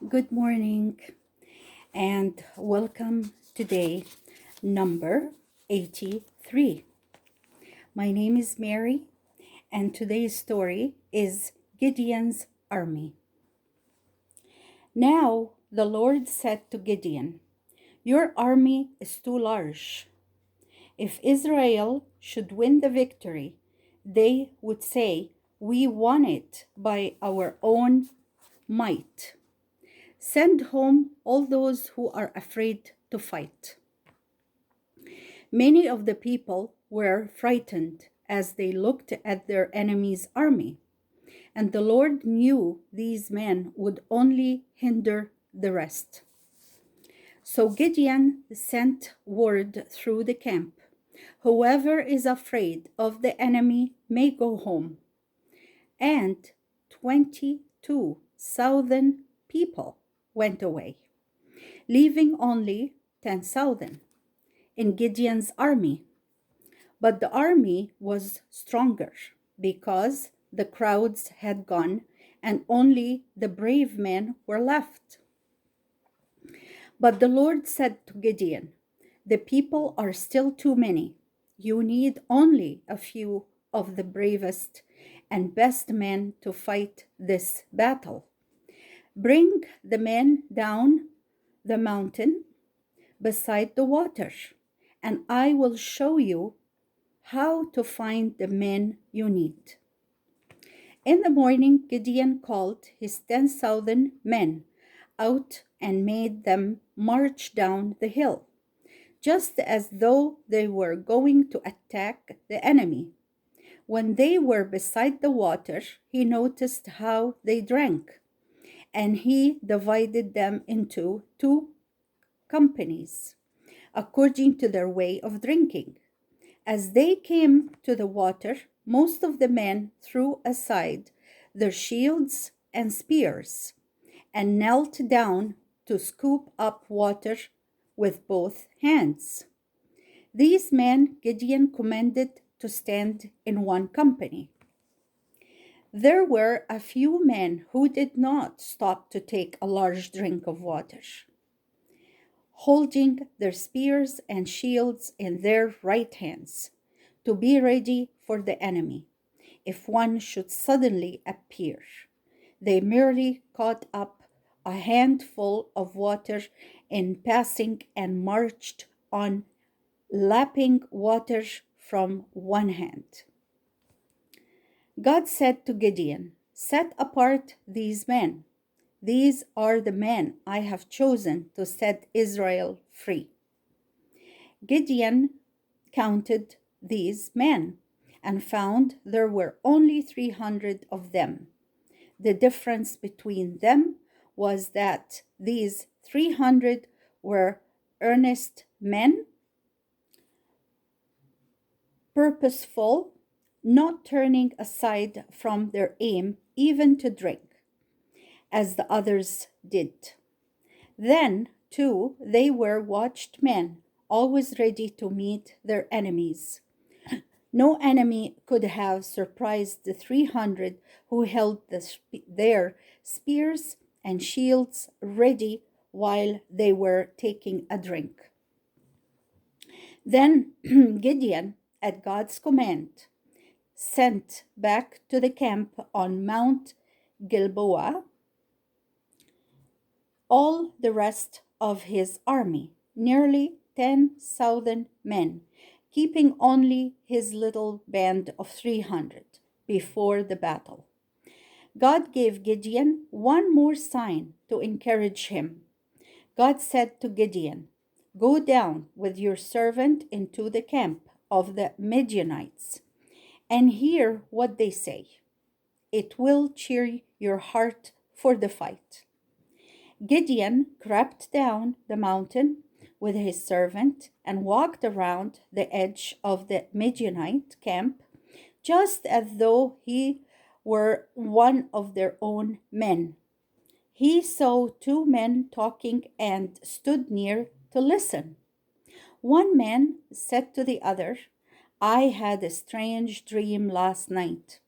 Good morning and welcome today, number 83. My name is Mary, and today's story is Gideon's army. Now the Lord said to Gideon, "Your army is too large. If Israel should win the victory, they would say, 'We won it by our own might.' Send home all those who are afraid to fight." Many of the people were frightened as they looked at their enemy's army, and the Lord knew these men would only hinder the rest. So Gideon sent word through the camp, "Whoever is afraid of the enemy may go home." And 22,000 people went away, leaving only 10,000 in Gideon's army. But the army was stronger because the crowds had gone and only the brave men were left. But the Lord said to Gideon, "The people are still too many. You need only a few of the bravest and best men to fight this battle. Bring the men down the mountain beside the water, and I will show you how to find the men you need." In the morning, Gideon called his 10,000 men out and made them march down the hill, just as though they were going to attack the enemy. When they were beside the water, he noticed how they drank, and he divided them into two companies, according to their way of drinking. As they came to the water, most of the men threw aside their shields and spears and knelt down to scoop up water with both hands. These men Gideon commanded to stand in one company. There were a few men who did not stop to take a large drink of water, holding their spears and shields in their right hands, to be ready for the enemy if one should suddenly appear. They merely caught up a handful of water in passing and marched on, lapping water from one hand. God said to Gideon, "Set apart these men. These are the men I have chosen to set Israel free." Gideon counted these men and found there were only 300 of them. The difference between them was that these 300 were earnest men, purposeful, not turning aside from their aim even to drink, as the others did. Then, too, they were watched men, always ready to meet their enemies. No enemy could have surprised the 300 who held their spears and shields ready while they were taking a drink. Then Gideon, at God's command, sent back to the camp on Mount Gilboa all the rest of his army, nearly 10,000 men, keeping only his little band of 300 before the battle. God gave Gideon one more sign to encourage him. God said to Gideon, "Go down with your servant into the camp of the Midianites and hear what they say. It will cheer your heart for the fight." Gideon crept down the mountain with his servant and walked around the edge of the Midianite camp, just as though he were one of their own men. He saw two men talking and stood near to listen. One man said to the other, "I had a strange dream last night.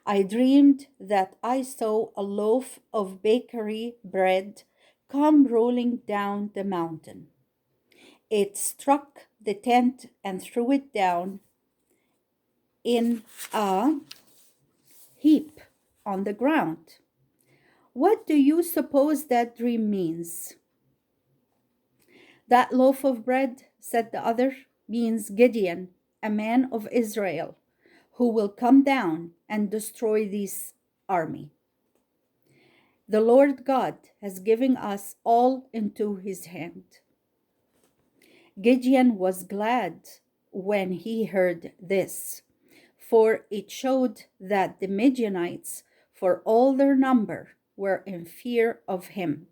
I dreamed that I saw a loaf of bakery bread come rolling down the mountain. It struck the tent and threw it down in a heap on the ground. What do you suppose that dream means? That loaf of bread, said the other, means Gideon, a man of Israel, who will come down and destroy this army. The Lord God has given us all into his hand. Gideon was glad when he heard this, for it showed that the Midianites, for all their number, were in fear of him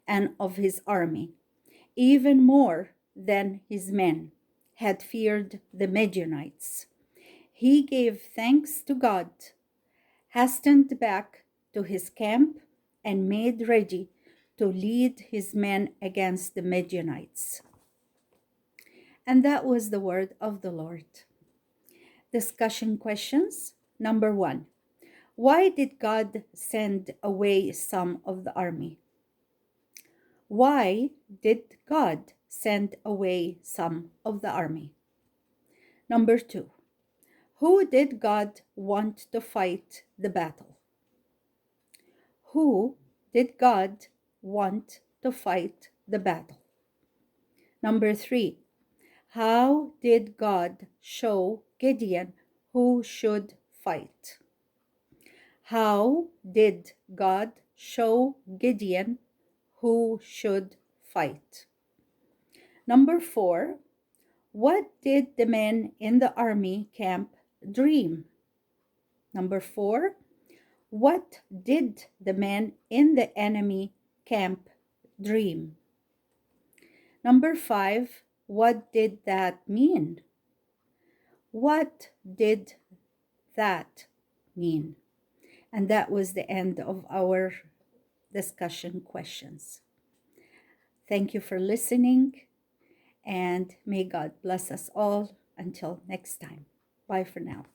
and of his army, even more than his men had feared the Midianites. He gave thanks to God, hastened back to his camp, and made ready to lead his men against the Midianites. And that was the word of the Lord. Discussion questions. Number 1. Why did God send away some of the army? Why did God send away some of the army? Number 2. Who did God want to fight the battle? Who did God want to fight the battle? Number 3. How did God show Gideon who should fight? How did God show Gideon who should fight? Number 4. What did the men in the army camp dream? Number 4. What did the men in the enemy camp dream? Number 5. What did that mean? What did that mean? And that was the end of our discussion questions. Thank you for listening, and may God bless us all. Until next time. Bye for now.